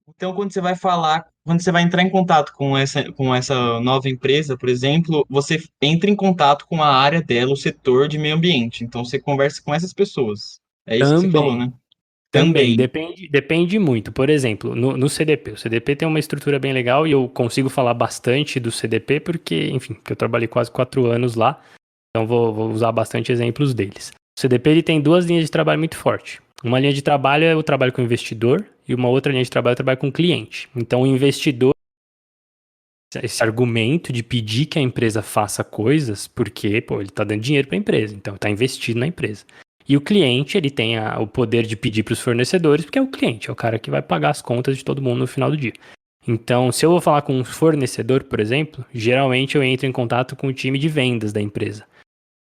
Então, quando você vai entrar em contato com essa nova empresa, por exemplo, você entra em contato com a área dela, o setor de meio ambiente. Então, você conversa com essas pessoas. É isso que você falou, Também. né? Também, Também. depende muito. Por exemplo, no CDP. O CDP tem uma estrutura bem legal e eu consigo falar bastante do CDP porque, enfim, porque eu trabalhei quase 4 anos lá, então vou usar bastante exemplos deles. O CDP ele tem duas linhas de trabalho muito fortes. Uma linha de trabalho é o trabalho com o investidor e uma outra linha de trabalho é o trabalho com o cliente. Então, o investidor, esse argumento de pedir que a empresa faça coisas, porque, pô, ele está dando dinheiro para a empresa, então está investindo na empresa. E o cliente, ele tem o poder de pedir para os fornecedores, porque é o cliente, é o cara que vai pagar as contas de todo mundo no final do dia. Então, se eu vou falar com um fornecedor, por exemplo, geralmente eu entro em contato com o time de vendas da empresa.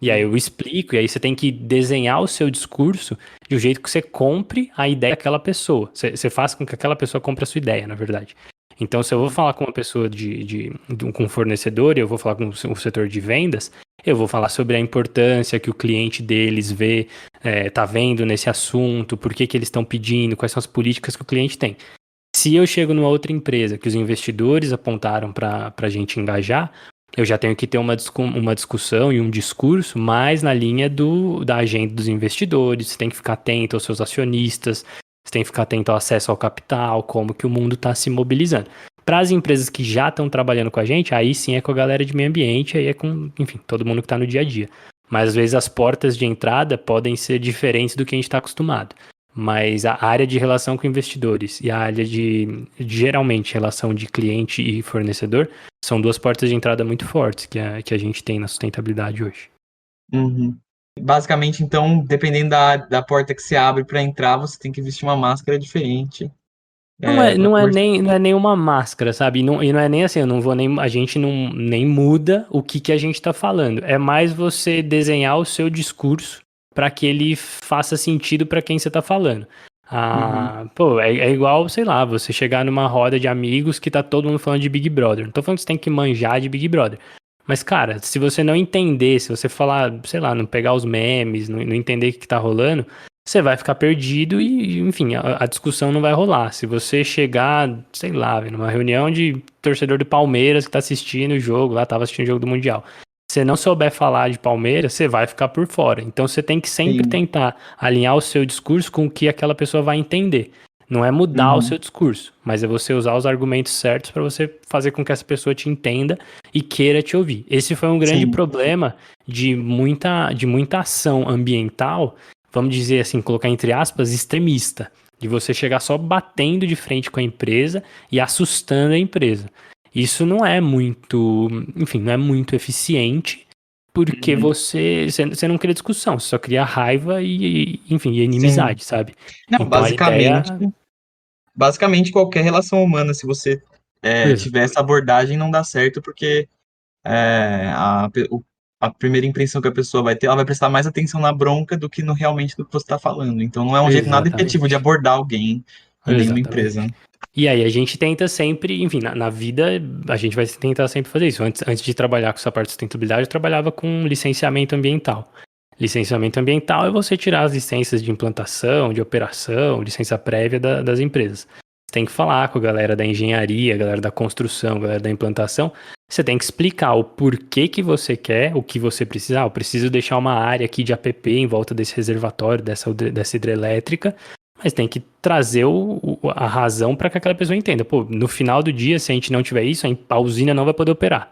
E aí Hum. eu explico, e aí você tem que desenhar o seu discurso de um jeito que você compre a ideia daquela pessoa. Você faz com que aquela pessoa compre a sua ideia, na verdade. Então, se eu vou falar com uma pessoa com um fornecedor, e eu vou falar com o setor de vendas, eu vou falar sobre a importância que o cliente deles tá vendo nesse assunto, por que que eles estão pedindo, quais são as políticas que o cliente tem. Se eu chego numa outra empresa que os investidores apontaram para a gente engajar, eu já tenho que ter uma discussão e um discurso mais na linha da agenda dos investidores. Você tem que ficar atento aos seus acionistas, você tem que ficar atento ao acesso ao capital, como que o mundo está se mobilizando. Para as empresas que já estão trabalhando com a gente, aí sim é com a galera de meio ambiente, aí é com, enfim, todo mundo que está no dia a dia. Mas às vezes as portas de entrada podem ser diferentes do que a gente está acostumado. Mas a área de relação com investidores e a área geralmente, relação de cliente e fornecedor são duas portas de entrada muito fortes que a gente tem na sustentabilidade hoje. Uhum. Basicamente, então, dependendo da porta que você abre para entrar, você tem que vestir uma máscara diferente, Não é, para não é conversar. nem, não é nenhuma máscara, sabe? E não é nem assim, eu não vou nem, a gente não nem muda o que a gente tá falando. É mais você desenhar o seu discurso para que ele faça sentido para quem você tá falando. Uhum. Ah, pô, é igual, sei lá, você chegar numa roda de amigos que tá todo mundo falando de Big Brother. Não tô falando que você tem que manjar de Big Brother. Mas, cara, se você não entender, se você falar, sei lá, não pegar os memes, não entender o que tá rolando, você vai ficar perdido e, enfim, a discussão não vai rolar. Se você chegar, sei lá, numa reunião de torcedor do Palmeiras que tá assistindo o jogo, lá tava assistindo o jogo do Mundial. Se você não souber falar de Palmeiras, você vai ficar por fora. Então você tem que sempre Sim. tentar alinhar o seu discurso com o que aquela pessoa vai entender. Não é mudar o Uhum. seu discurso, mas é você usar os argumentos certos para você fazer com que essa pessoa te entenda e queira te ouvir. Esse foi um grande Sim. problema de muita ação ambiental, vamos dizer assim, colocar entre aspas, extremista. De você chegar só batendo de frente com a empresa e assustando a empresa. Isso não é muito, enfim, não é muito eficiente, porque Uhum. você não cria discussão, você só cria raiva enfim, e Sim. inimizade, sabe? Não, Então a ideia. basicamente qualquer relação humana, se você tiver essa abordagem, não dá certo, porque a primeira impressão que a pessoa vai ter, ela vai prestar mais atenção na bronca do que no realmente do que você está falando. Então não é um jeito nada efetivo de Exatamente. abordar alguém e nem uma empresa, Exatamente. né? E aí a gente tenta sempre, enfim, na vida a gente vai tentar sempre fazer isso. Antes de trabalhar com essa parte de sustentabilidade, eu trabalhava com licenciamento ambiental. Licenciamento ambiental é você tirar as licenças de implantação, de operação, licença prévia das empresas. Você tem que falar com a galera da engenharia, a galera da construção, a galera da implantação. Você tem que explicar o porquê que você quer, o que você precisa. Eu preciso deixar uma área aqui de APP em volta desse reservatório, dessa hidrelétrica, mas tem que trazer a razão para que aquela pessoa entenda. Pô, no final do dia, se a gente não tiver isso, a usina não vai poder operar.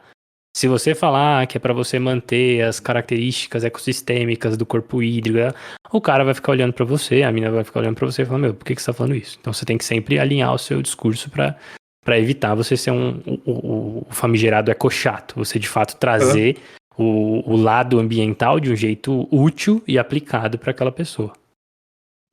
Se você falar que é para você manter as características ecossistêmicas do corpo hídrico, o cara vai ficar olhando para você, a mina vai ficar olhando para você e falando, meu, por que você tá falando isso? Então você tem que sempre alinhar o seu discurso para evitar você ser o famigerado ecochato. Você de fato Hã? trazer o lado ambiental de um jeito útil e aplicado para aquela pessoa.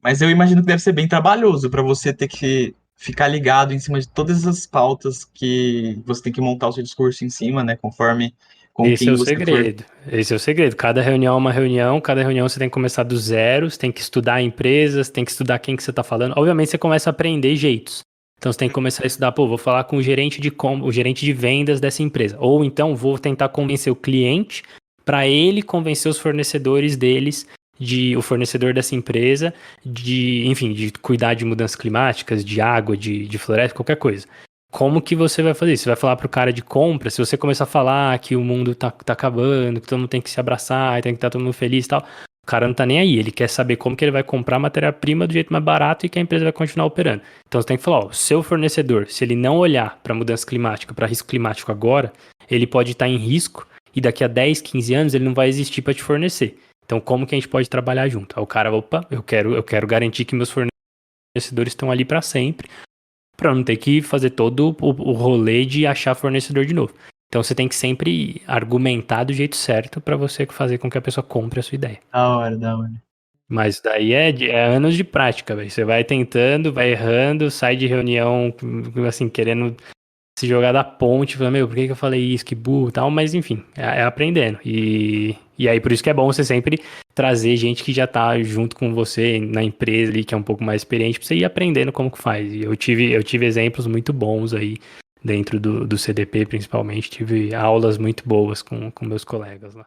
Mas eu imagino que deve ser bem trabalhoso para você ter que ficar ligado em cima de todas as pautas que você tem que montar o seu discurso em cima, né? Conforme com Esse é quem o você for. segredo. Esse é o segredo. Cada reunião é uma reunião, cada reunião você tem que começar do zero, você tem que estudar a empresa, você tem que estudar quem que você está falando. Obviamente você começa a aprender jeitos. Então você tem que começar a estudar, pô, vou falar com o gerente de vendas dessa empresa. Ou então vou tentar convencer o cliente para ele convencer os fornecedores deles de o fornecedor dessa empresa, enfim, de cuidar de mudanças climáticas, de água, de floresta, qualquer coisa. Como que você vai fazer isso? Você vai falar pro cara de compra, se você começar a falar que o mundo tá acabando, que todo mundo tem que se abraçar, tem que estar todo mundo feliz e tal, o cara não tá nem aí, ele quer saber como que ele vai comprar matéria-prima do jeito mais barato e que a empresa vai continuar operando. Então você tem que falar, ó, o seu fornecedor, se ele não olhar para mudança climática, para risco climático agora, ele pode estar em risco e daqui a 10, 15 anos ele não vai existir para te fornecer. Então como que a gente pode trabalhar junto? Aí o cara, opa, eu quero garantir que meus fornecedores estão ali para sempre, para não ter que fazer todo o rolê de achar fornecedor de novo. Então você tem que sempre argumentar do jeito certo para você fazer com que a pessoa compre a sua ideia. Da hora, da hora. Mas daí é anos de prática, velho. Você vai tentando, vai errando, sai de reunião, assim, querendo se jogar da ponte, falando, meu, por que eu falei isso, que burro e tal, mas enfim, é aprendendo. E aí por isso que é bom você sempre trazer gente que já tá junto com você na empresa ali, que é um pouco mais experiente, pra você ir aprendendo como que faz. E eu tive exemplos muito bons aí, dentro do CDP principalmente, tive aulas muito boas com meus colegas lá.